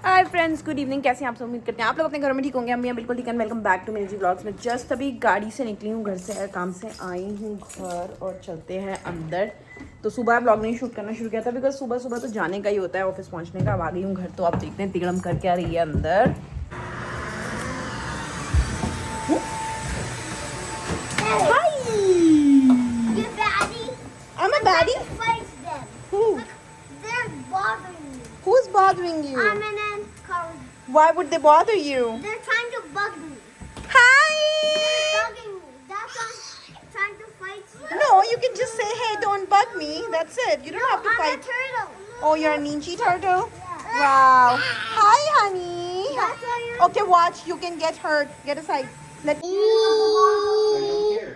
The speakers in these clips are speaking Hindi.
Hi friends, good evening. कैसे हैं आप सब? उम्मीद करते हैं आप लोग अपने घरों में ठीक होंगे। हम यहाँ बिल्कुल ठीक है। वेलकम बैक टू मेरी जी व्लॉग्स में। जस्ट अभी गाड़ी से निकली हूँ, घर से काम से आई हूँ घर और चलते हैं अंदर। तो सुबह व्लॉग नहीं शूट करना शुरू किया था बिकॉज सुबह सुबह तो जाने का ही होता है ऑफिस पहुँचने का। अब आ गई हूँ घर, तो आप देखते हैं तिगड़म करके आ रही है अंदर। I'm a baddie. Who? They're bothering me. Who's bothering you? Amin and Carly. Why would they bother you? They're trying to bug me. Hi! They're bugging me. That's why I'm trying to fight you. No, you can just say, hey, don't bug me. That's it. You don't have to I'm fight. a turtle. Oh, you're a ninja turtle? Yeah. Wow. Hi, honey. That's why you're... Okay, watch. You can get hurt. Get aside. Let me... I don't care.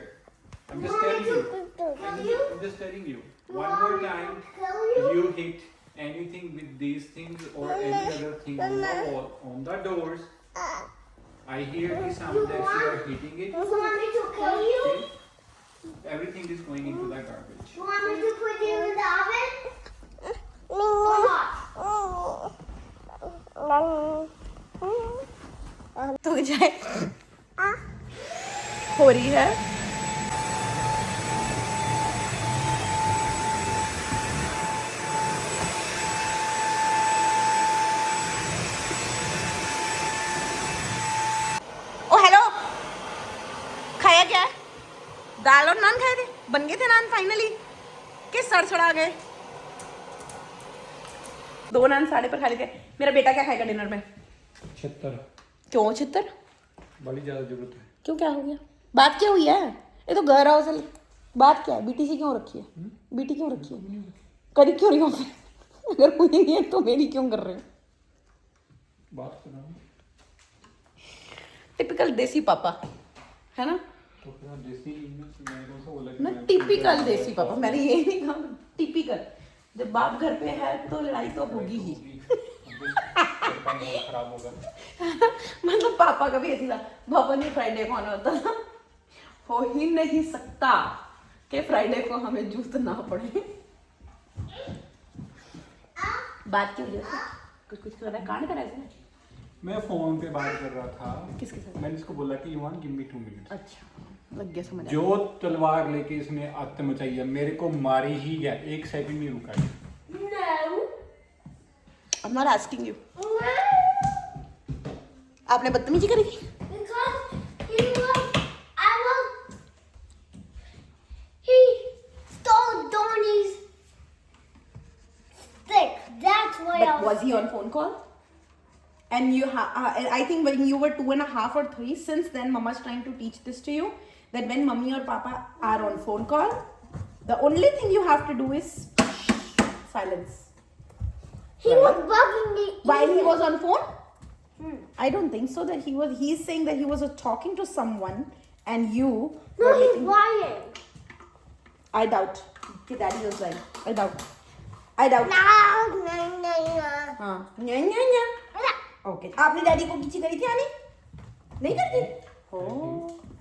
I'm just telling you. I'm just telling you. One more time, you hit anything with these things or any other thing on the wall, on the doors. I hear the sound that you are hitting it. You want me to kill you? Okay? Everything is going into the garbage. You want me to put you in the oven? Or not? तो जाए हो रही है। ओ हेलो, खाया क्या है? दाल और नान खाए थे? बन गए थे नान फाइनली? किस सड़सड़ा गए? 2 नान साढ़े पर खा लिए थे। मेरा बेटा क्या खाएगा डिनर में? 76 क्यों 76? बड़ी ज्यादा जरूरत है। क्यों, क्या हो गया? बात क्या हुई है? ये तो घर आओ असल। बात क्या है? बीटीसी क्यों रखी है? बीटी क्यों रखी है? करी क्यों रही हो फिर? अगर हुई नहीं है तो मेरी क्यों कर रहे हो? बात करना टिपिकल देसी पापा है ना? तो फिर देसी मैंने कौन सा बोला ना टिपिकल देसी पापा, मैंने ये नहीं कहा। टिपिकल। जब बाप घर पे है तो लड़ाई तो होगी ही। खराब होगा। मतलब पापा का भी ऐसी था, पापा ने फ्राइडे को आना होता था। हो ही नहीं सकता कि फ्राइडे को हमें जूतना पड़े। बात की वजह से कुछ कर रहा है, कांड करा है। मैं फोन पे बात कर रहा था। किसके साथ? मैंने इसको बोला कि यूवान गिव मी 2 मिनट्स। अच्छा, लग गया समझ। जो तलवार लेके इसने आत्म मचाई है, मेरे को मारी ही गया, 1 सेकंड नहीं रुका है। No. I'm not asking you. आपने बदतमीजी करी थी? He stole Donnie's stick. That's why I But was he on phone call? And you I think when you were 2.5 or 3, since then Mama's trying to teach this to you, that when Mummy or Papa are on phone call, the only thing you have to do is silence. He was bugging me. While he was on phone? I don't think so. That he's saying that he was talking to someone and you No, were he's making- lying. I doubt कि daddy was lying. I doubt. हाँ, न्या। ओके, आपने डैडी को किसी करी थी आनी? नहीं करती? हो,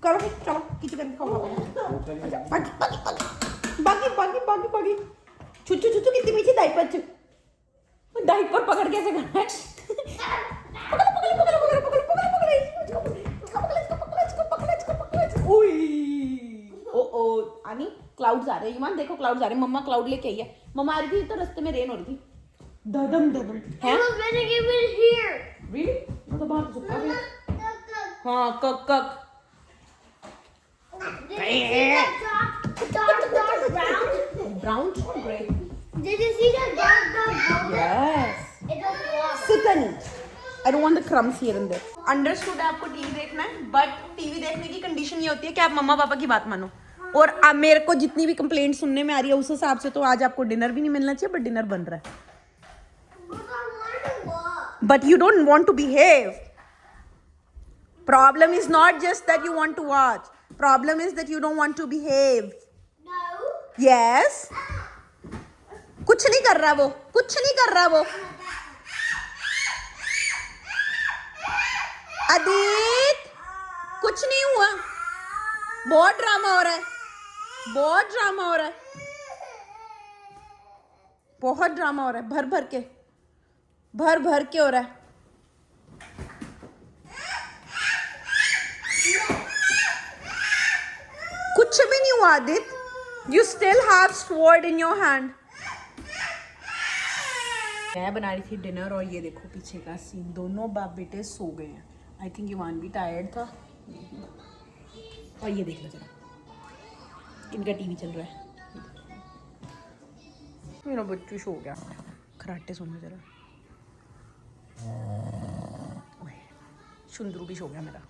करो फिर, चलो किसी करके खाओ। बाकी। छुच्चू कितनी पीछे डाइपर पकड़ कैसे करना है? पकड़। उई, ओ आनी, क्लाउड्स आ रहे हैं। ईमान देखो, क्लाउड्स आ रहे हैं। मम्मा क्लाउड लेके आई है। मम्मा आ रही थी तो रास्ते में रेन हो रही थी। ददम He है? was running even here. Really? मैं तो बाहर सुता हूँ। हाँ, कक। Did you see that dark brown? Brown or grey? Did you see that dark brown? Yes. It was water. Sit and eat. I don't want the crumbs here and there. Understood है आपको टीवी देखना है, but टीवी देखने की कंडीशन ये होती है कि आप मम्मा पापा की बात मानो। और अब मेरे को जितनी भी कंप्लेंट सुनने में आ रही है उस हिसाब से तो आज आपको डिनर भी नहीं मिलना चाहिए, बट डिनर बन रहा है। But I want to walk. But you don't want to behave. Problem is not just that you want to watch. Problem is that you don't want to behave. No. Yes. कुछ नहीं कर रहा वो, कुछ नहीं कर रहा वो। अदित, कुछ नहीं हुआ। बहुत ड्रामा हो रहा है, बहुत ड्रामा हो रहा है। बहुत ड्रामा हो रहा है, भर भर के हो रहा है। कुछ भी नहीं हुआ Aditya, you still have sword in your hand. मैं बना रही थी डिनर और ये देखो पीछे का सीन, दोनों बाप बेटे सो गए हैं। आई थिंक युवान भी टायर्ड था। और ये देख लो जरा, इनका टीवी चल रहा है। मेरा बच्चू सो गया, खराटे सोना जरा। शुंदरू भी सो गया मेरा।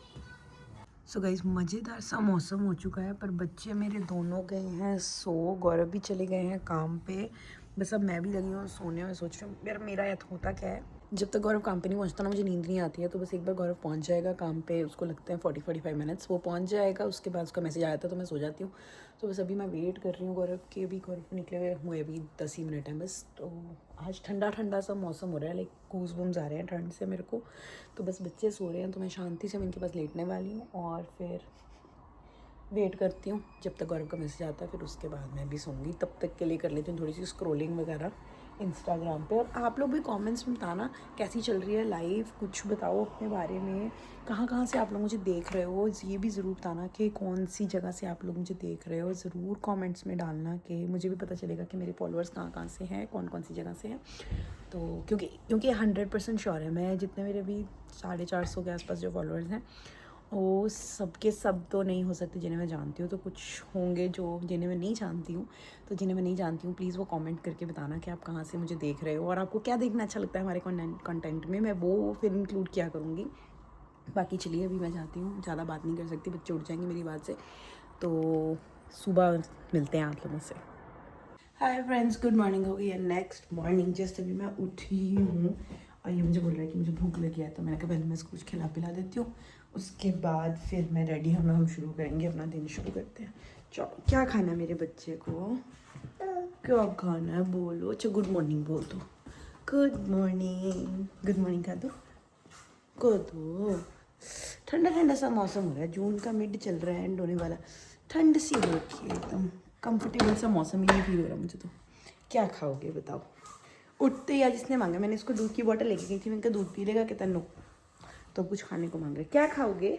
सो गाइस मज़ेदार सा मौसम हो चुका है, पर बच्चे मेरे दोनों गए हैं सो, गौरव भी चले गए हैं काम पे। बस अब मैं भी लगी हूँ सोने में। सोच रही हूँ यार मेरा होता क्या है, जब तक गौरव काम पे नहीं पहुँचता ना मुझे नींद नहीं आती है। तो बस एक बार गौरव पहुँच जाएगा काम पे, उसको लगते हैं 40-45 मिनट्स, वो पहुँच जाएगा, उसके बाद उसका मैसेज आया था तो मैं सो जाती हूँ। तो बस अभी मैं वेट कर रही हूँ गौरव के। अभी गौरव निकले हुए अभी 10 ही मिनट हैं बस। तो आज ठंडा ठंडा सा मौसम हो रहा है, लाइक गूज़ बम्स आ रहे हैं ठंड से मेरे को। तो बस बच्चे सो रहे हैं तो मैं शांति से इनके पास लेटने वाली हूँ और फिर वेट करती हूँ जब तक गौरव का मैसेज आता है, फिर उसके बाद मैं भी सोऊंगी। तब तक के लिए कर लेती हूँ थोड़ी सी स्क्रॉलिंग वगैरह इंस्टाग्राम पे। और आप लोग भी कमेंट्स में बताना कैसी चल रही है लाइफ, कुछ बताओ अपने बारे में, कहाँ से आप लोग मुझे देख रहे हो। ये भी ज़रूर बताना कि कौन सी जगह से आप लोग मुझे देख रहे हो, ज़रूर कमेंट्स में डालना कि मुझे भी पता चलेगा कि मेरे फॉलोअर्स कहाँ से हैं, कौन सी जगह से हैं। तो क्योंकि 100% श्योर है मैं, जितने मेरे भी 450 के आसपास जो फॉलोअर्स हैं वो सबके सब तो नहीं हो सकते जिन्हें मैं जानती हूँ। तो कुछ होंगे जो जिन्हें मैं नहीं जानती हूँ। तो जिन्हें मैं नहीं जानती हूँ प्लीज़ वो कमेंट करके बताना कि आप कहाँ से मुझे देख रहे हो और आपको क्या देखना अच्छा लगता है हमारे कंटेंट में, मैं वो फिर इंक्लूड किया करूँगी। बाकी चलिए अभी मैं जाती हूँ, ज़्यादा बात नहीं कर सकती, बच्चे उठ जाएंगे मेरी बात से। तो सुबह मिलते हैं आप लोगों से। हाय फ्रेंड्स, गुड मॉर्निंग हो गई है। नेक्स्ट मॉर्निंग जस्ट अभी मैं उठी हूँ और ये मुझे बोल रहा है कि मुझे भूख लगी है। तो मैंने कहा पहले मैं इसको कुछ खिला पिला देती हूँ, उसके बाद फिर मैं रेडी होना, हम शुरू करेंगे, अपना दिन शुरू करते हैं। चलो क्या खाना है मेरे बच्चे को, क्या खाना है बोलो। अच्छा गुड मॉर्निंग बोल दो, गुड मॉर्निंग कर दो। ठंडा ठंडा सा मौसम हो रहा है, जून का मिड चल रहा है, एंड होने वाला। ठंड सी हो रखी है, एकदम कंफर्टेबल सा मौसम ही नहीं फील हो रहा मुझे। तो क्या खाओगे बताओ। उठते ही आज इसने मांगा, मैंने इसको दूध की बोतल लेके गई थी, मैंने कहा दूध पी लेगा, कहता नो। तो कुछ खाने को मांग रहे, क्या खाओगे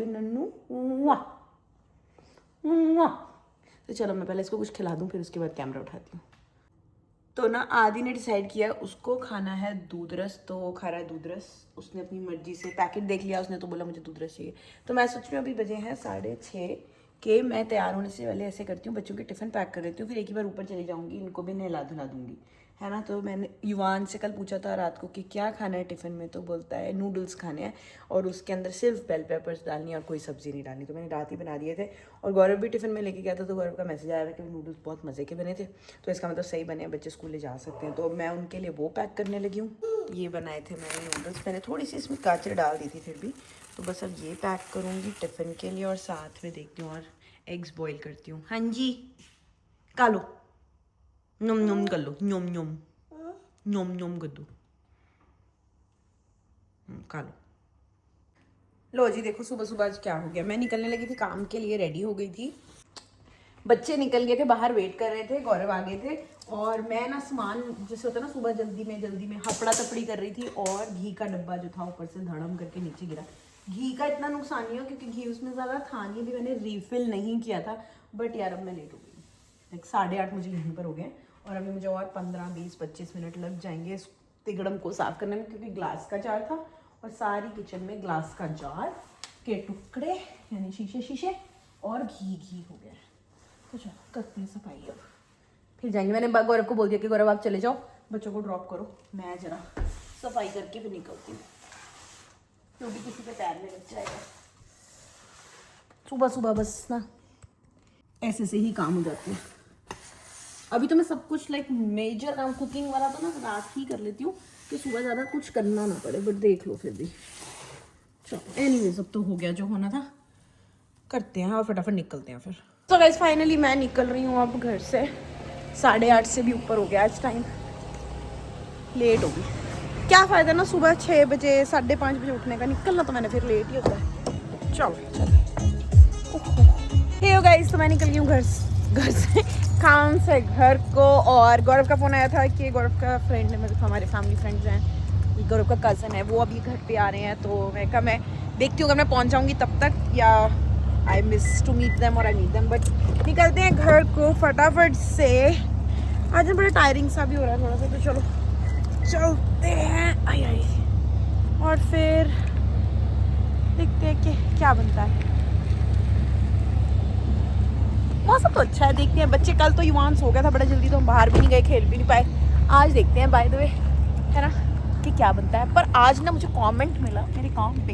नन्नू। तो चलो मैं पहले इसको कुछ खिला दूँ, फिर उसके बाद कैमरा उठाती हूँ। तो ना आदि ने डिसाइड किया उसको खाना है दूध रस, तो वो खा रहा है दूध रस। उसने अपनी मर्जी से पैकेट देख लिया उसने, तो बोला मुझे दूध रस चाहिए। तो मैं सोच रही हूँ अभी बजे हैं 6:30 के, मैं तैयार होने से पहले ऐसे करती हूँ, बच्चों के टिफ़िन पैक कर देती हूँ, फिर एक ही बार ऊपर चली जाऊँगी, इनको भी नहला धुला दूँगी, है ना। तो मैंने युवान से कल पूछा था रात को कि क्या खाना है टिफ़िन में, तो बोलता है नूडल्स खाने हैं और उसके अंदर सिर्फ बेल पेपर्स डालनी और कोई सब्ज़ी नहीं डालनी। तो मैंने रात ही बना दिए थे और गौरव भी टिफ़िन में लेके गया था। तो गौरव का मैसेज आया था कि नूडल्स बहुत मज़े के बने थे, तो इसका मतलब सही बने, बच्चे स्कूल ले जा सकते हैं। तो मैं उनके लिए वो पैक करने लगी हूँ। ये बनाए थे मैंने नूडल्स, मैंने थोड़ी सी इसमें गाजर डाल दी थी फिर भी। तो बस अब ये पैक करूँगी टिफ़िन के लिए और साथ में देखती हूँ और एग्स बॉईल करती हूँ। हाँ जी खा लो, नम कर लो, नोम कर दो, खा लो जी। देखो सुबह सुबह आज क्या हो गया, मैं निकलने लगी थी काम के लिए, रेडी हो गई थी, बच्चे निकल गए थे बाहर, वेट कर रहे थे, गौरव आ गए थे और मैं ना सामान जैसे होता है ना सुबह जल्दी में हपड़ा तपड़ी कर रही थी और घी का डब्बा जो था ऊपर से धड़म करके नीचे गिरा। घी का इतना नुकसान नहीं हो क्योंकि घी उसमें ज़्यादा था नहीं, भी मैंने रिफिल नहीं किया था। बट यार अब मैं लेट हो गई, लाइक 8:30 मुझे यहीं पर हो गए और अभी मुझे और 15-20-25 मिनट लग जाएंगे इस तिगड़म को साफ़ करने में, क्योंकि ग्लास का जार था और सारी किचन में ग्लास का जार के टुकड़े यानी शीशे और घी हो गया। तो चलो करते हैं सफाई, अब फिर जाएंगे। मैंने गौरव को बोल दिया कि गौरव आप चले जाओ, बच्चों को ड्रॉप करो, मैं जरा सफाई करके फिर निकलती हूँ क्योंकि किसी के पैर में लग जाएगा। सुबह बस ना ऐसे से ही काम हो जाते हैं। अभी तो मैं सब कुछ लाइक मेजर काम कुकिंग वाला तो ना रात ही कर लेती हूँ कि सुबह ज़्यादा कुछ करना ना पड़े, बट देख लो फिर भी। चलो एनीवेज अब तो हो गया जो होना था, करते हैं और फटाफट निकलते हैं फिर। तो गाइस फाइनली मैं निकल रही हूँ अब घर से, 8:30 से भी ऊपर हो गया आज टाइम, लेट हो गई। क्या फ़ायदा ना सुबह 6 बजे 5:30 बजे उठने का, निकलना तो मैंने फिर लेट ही होता है। चलो हे गाइस, तो मैं निकल गई हूँ घर से, काम से घर को। और गौरव का फ़ोन आया था कि गौरव का फ्रेंड है, मतलब हमारे फैमिली फ्रेंड्स हैं, गौरव का कज़न है, वो अभी घर पे आ रहे हैं। तो मैं कहा मैं देखती हूँ अगर मैं पहुँच जाऊँगी तब तक, या I miss to meet them और आई मीट देम। बट निकलते हैं घर को फटाफट से। आज बड़ा टायरिंग सा भी हो रहा है थोड़ा सा, तो चलो चलते हैं। आई आई और फिर देखते हैं कि क्या बनता है। मौसम तो अच्छा है, देखते हैं। बच्चे कल तो युवान सो गया था बड़ा जल्दी, तो हम बाहर भी नहीं गए, खेल भी नहीं पाए। आज देखते हैं बाय द वे, है ना, कि क्या बनता है। पर आज ना मुझे कमेंट मिला मेरे अकाउंट पे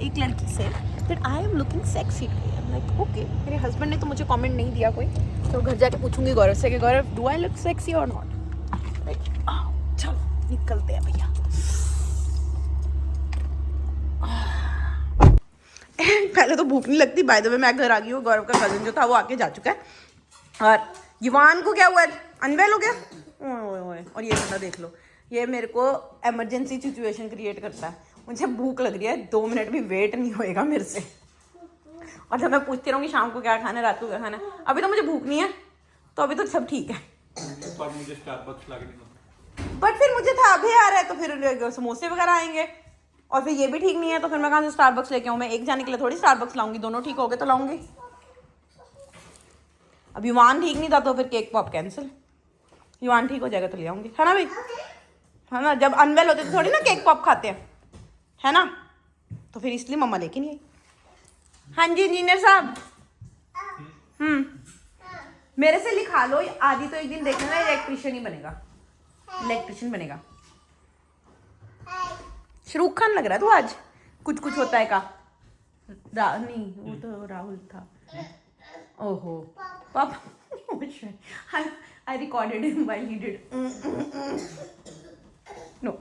एक लड़की say that I am looking sexy. Like okay, मेरे हस्बैंड ने तो मुझे कमेंट नहीं दिया कोई, तो घर जाके पूछूंगी गौरव से कि गौरव डू आई लुक सेक्सी और नॉट। चलो निकलते हैं भैया। पहले तो भूख नहीं लगती। बाय द वे मैं घर आ गई हूँ, गौरव का कज़न जो था वो आके जा चुका है। और युवान को क्या हुआ, अनवेल हो गया। ओए और ये बंदा देख लो, ये मेरे को इमरजेंसी सिचुएशन क्रिएट करता है। मुझे भूख लग रही है, 2 मिनट भी वेट नहीं होएगा मेरे से। और जब मैं पूछती रहूँगी शाम को क्या खाना है, रात को क्या खाना है, अभी तो मुझे भूख नहीं है, तो अभी तो सब ठीक है। पर मुझे स्टारबक्स ला के देना। बट फिर मुझे था अभी आ रहा है, तो फिर समोसे वगैरह आएंगे, और फिर ये भी ठीक नहीं है, तो फिर मैं कहाँ से स्टारबक्स लेके आऊँ। मैं एक जाने के लिए थोड़ी स्टारबक्स लाऊंगी, दोनों ठीक हो गए तो लाऊंगी। अब युवान ठीक नहीं था तो फिर केक पॉप कैंसिल। युवान ठीक हो जाएगा तो ले आऊंगी, है ना भाई, है ना। जब अनवेल होते तो थोड़ी ना केक पॉप खाते हैं, है ना, तो फिर इसलिए मम्मा लेके नहीं आई। हाँ जी इंजीनियर साहब, मेरे से लिखा लो, आदि तो एक दिन देखना ना इलेक्ट्रिशियन ही बनेगा, इलेक्ट्रिशियन बनेगा। शाहरुख खान लग रहा है तू आज, कुछ कुछ होता है का। नहीं वो तो राहुल था। ओहो पापा, I recorded him while he did. No,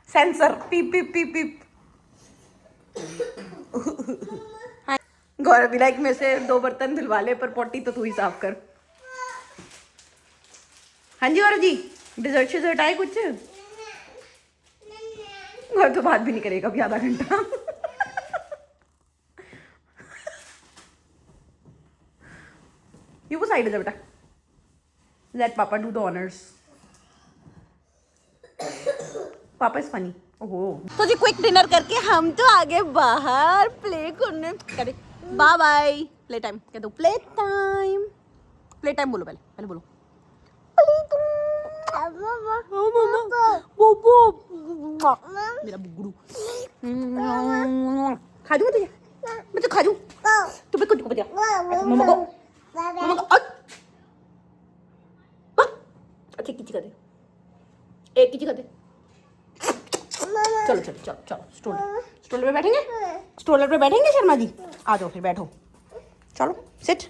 censor. Beep beep beep beep. गौरव भी लाइक में से 2 बर्तन धुलवा ले, पर पोटी तो तू ही साफ कर। हाँ जी गौरव जी, डिजर्ट शिजर्ट आए कुछ? गौरव तो बात भी नहीं करेगा अभी आधा घंटा। ये वो साइड है बेटा, let papa do the honors. पापा इज फनी। ओहो, तो जी क्विक डिनर करके हम तो आगे बाहर प्ले करने। करे बाय बाय, प्ले टाइम कह दो, प्ले टाइम। प्ले टाइम बोलो, पहले बोलो प्ले टाइम। मेरा बुगड़ू खा दूँ तुझे, मैं तो खा दूँ तुम्हें कुछ बचा मम्मा को अच्छा किची कर दे, एक किची कर दे। चलो चलो चलो चलो स्टूल पे बैठेंगे, स्टूल पे बैठेंगे शर्मा जी, आ जाओ फिर बैठो, चलो सिट।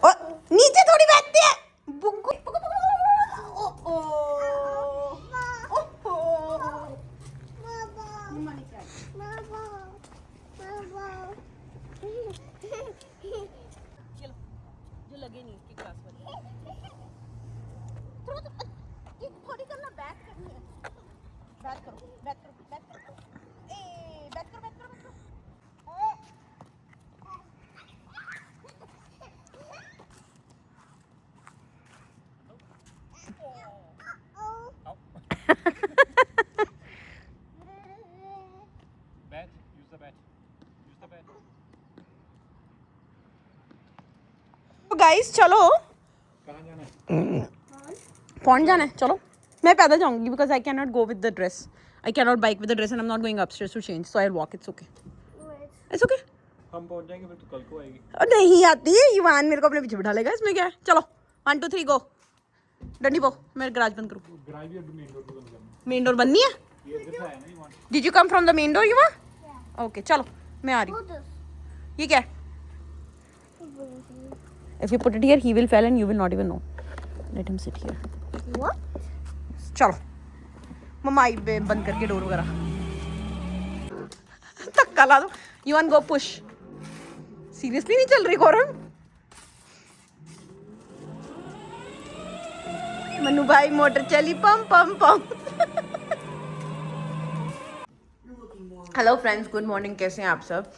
और नीचे थोड़ी बैठती है बुग्गू। जो लगे नहीं इसकी क्लास वाली थोड़ी करना, बैठ करनी है, बैठ करो बैठ करो बैठ करो, ए बैठ करो बैठ करो बैठ करो। Bat, use the bat. Use the bat. Guys चलो, कहाँ जाना है? पहुंच जाना है, चलो। मैं पैदल जाऊंगी because I can not go with the dress, I can not bike with the dress and I am not going upstairs to change, so I will walk. It's okay, it's okay. हम पहुँच जाएंगे फिर तो कल को आएगी। नहीं आती है, युवान मेरे को अपने पीछे बिठा लेगा, इसमें क्या है। चलो 1 2 3 गो। डंडी पो, मैं गराज बंद करूँ। गराज भी मेन डोर बंद करना। मेन डोर बंद नहीं है? ये दिखा है नहीं वहाँ। Did you come from the main door युवा? ओके चलो मैं आ रही हूँ। ये क्या है? If you put it here, he will fall and you will not even know. Let him sit here. What? चलो मम्मा आई बंद करके डोर वगैरह। धक्का ला दो। You want go push? Seriously नहीं चल रही गौरव? मनु भाई मोटर चली पम पम पम। हेलो फ्रेंड्स, गुड मॉर्निंग, कैसे हैं आप सब?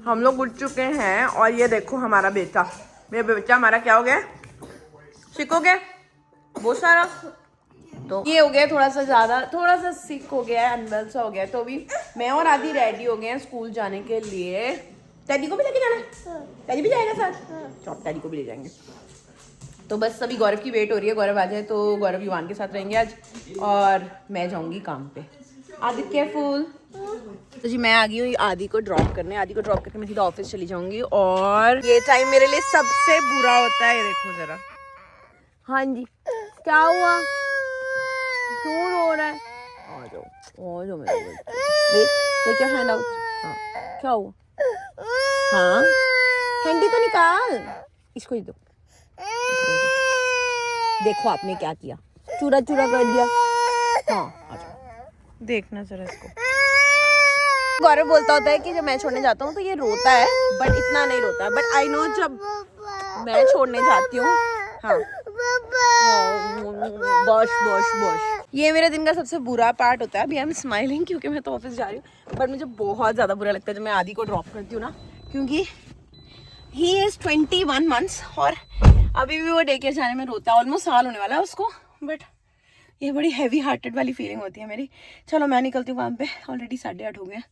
हम लोग उठ चुके हैं और ये देखो हमारा बेटा, मेरा बच्चा हमारा क्या हो गया, सिक हो गया बहुत सारा, तो ये हो गया थोड़ा सा सिक हो गया है, अनवेल सा हो गया है। तो अभी मैं और आदि रेडी हो गए हैं स्कूल जाने के लिए। डैडी को भी लेके जाना है? डैडी भी जाएगा साथ? चलो डैडी को भी ले जाएंगे। तो बस अभी गौरव की वेट हो रही है, गौरव आ जाए तो गौरव युवान के साथ रहेंगे आज, और मैं जाऊंगी काम पे। आदि केयरफुल। तो जी मैं आ गई हूँ आदि को ड्रॉप करने, आदि को ड्रॉप करके मैं सीधा ऑफिस चली जाऊंगी। और ये टाइम मेरे लिए सबसे बुरा होता है, ये देखो जरा। हाँ जी क्या हुआ, क्यों रो रहा है? आ जाओ मेरा देखिए हैंड आउट। हाँ क्या हुआ? हाँ हैंडी तो निकाल, इसको ही दो। देखो आपने क्या किया, चूरा चूरा कर दिया। हाँ आ जाओ, देखना जरा इसको। गौरव बोलता होता है कि जब मैं छोड़ने जाता हूँ तो ये रोता है, बट इतना नहीं रोता है। बट आई नो जब मैं छोड़ने जाती हूँ, हाँ बॉश ये मेरे दिन का सबसे बुरा पार्ट होता है। अभी आई एम स्माइलिंग क्योंकि मैं तो ऑफिस जा रही हूँ, बट मुझे बहुत ज़्यादा बुरा लगता है जब मैं आदि को ड्रॉप करती हूँ ना, क्योंकि ही इज़ 21 months और अभी भी वो डे केयर जाने में रोता है। ऑलमोस्ट साल होने वाला है उसको, बट ये बड़ी हैवी हार्टेड वाली फीलिंग होती है मेरी। चलो मैं निकलती हूँ काम पे, ऑलरेडी 8:30 हो गए।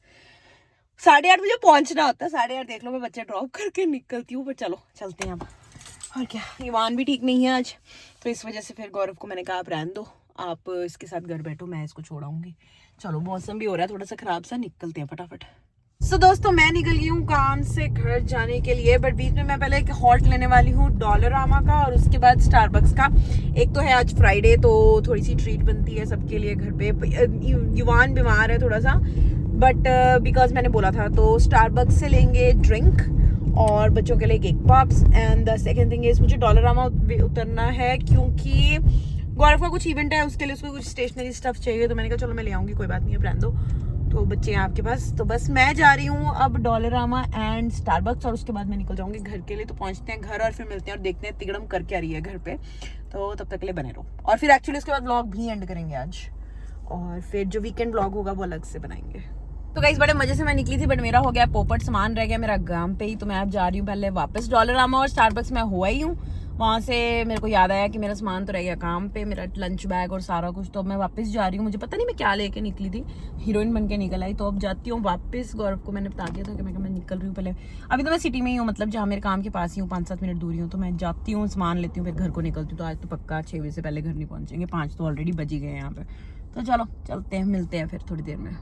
8:30 मुझे पहुँचना होता है, 8:30 देख लो मैं बच्चे ड्रॉप करके निकलती हूँ। बट चलो चलते हैं अब। और क्या, ईवान भी ठीक नहीं है आज, तो इस वजह से फिर गौरव को मैंने कहा आप रहने दो, आप इसके साथ घर बैठो, मैं इसको छोड़ाऊंगी। चलो मौसम भी हो रहा है थोड़ा सा खराब सा, निकलते हैं फटाफट। दोस्तों मैं निकल गई हूँ काम से घर जाने के लिए, बट बीच में मैं पहले एक हॉल्ट लेने वाली हूँ डॉलरामा का और उसके बाद स्टारबक्स का। एक तो है आज फ्राइडे, तो थोड़ी सी ट्रीट बनती है सबके लिए घर पे। युवान बीमार है थोड़ा सा, बट बिकॉज मैंने बोला था, तो स्टारबक्स से लेंगे ड्रिंक और बच्चों के लिए cake pops. And the second thing is मुझे डॉलरामा उतरना है क्योंकि गौरव का कुछ इवेंट है, उसके लिए उसको कुछ स्टेशनरी स्टफ चाहिए। तो मैंने कहा चलो मैं ले आऊँगी, कोई बात नहीं है, ब्रांड दो, तो बच्चे हैं आपके पास। तो बस मैं जा रही हूँ अब डॉलरामा एंड स्टारबक्स, और उसके बाद मैं निकल जाऊंगी घर के लिए। तो पहुंचते हैं घर और फिर मिलते हैं और देखते हैं तिगड़म कर क्या रही है घर पे। तो तब तक के लिए बने रहो, और फिर एक्चुअली उसके बाद व्लॉग भी एंड करेंगे आज, और फिर जो वीकेंड व्लॉग होगा वो अलग से बनाएंगे। तो गाइस बड़े मजे से मैं निकली थी, बट मेरा हो गया पोपट, सामान रह गया मेरा गांव पे ही। तो मैं अब जा रही हूँ पहले वापस डॉलरामा, और स्टारबक्स में हुआ ही हूँ। वहाँ से मेरे को याद आया कि मेरा सामान तो रह गया काम पे, मेरा लंच बैग और सारा कुछ। तो मैं वापस जा रही हूँ, मुझे पता नहीं मैं क्या लेके निकली थी, हीरोइन बन के निकल आई। तो अब जाती हूँ वापस। गौरव को मैंने बता दिया था कि मैं निकल रही हूँ पहले। अभी तो मैं सिटी में ही हूँ, मतलब जहाँ मेरे काम के पास ही हूँ, 5-7 मिनट दूरी हूँ। तो मैं जाती हूँ, सामान लेती हूँ, फिर घर को निकलती हूँ। तो आज तो पक्का 6 बजे से पहले घर नहीं पहुँचेंगे, 5 तो ऑलरेडी बज ही गए यहाँ पे। तो चलो चलते हैं, मिलते हैं फिर थोड़ी देर में।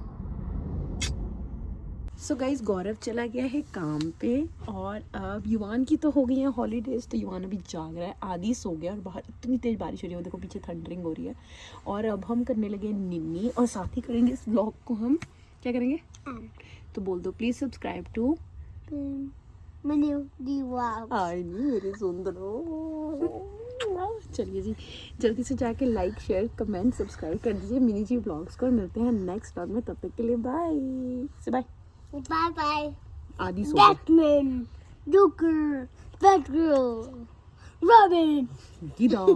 सो गाइज गौरव चला गया है काम पे, और अब युवान की तो हो गई है हॉलीडेज, तो युवान अभी जाग रहा है। आदि सो गया, और बाहर इतनी तेज़ बारिश हो रही है, देखो पीछे थंडरिंग हो रही है। और अब हम करने लगे निन्नी, और साथ ही करेंगे इस व्लॉग को हम क्या करेंगे, तो बोल दो प्लीज़ सब्सक्राइब टू मेरे सुंदरो। चलिए जी, जल्दी से जाके लाइक शेयर कमेंट सब्सक्राइब कर दीजिए मिनी जी व्लॉग्स को। मिलते हैं नेक्स्ट व्लॉग में, तब तक के लिए बाय से बाय Bye. आदि सो Batman, Joker, Batgirl, Robin. गया।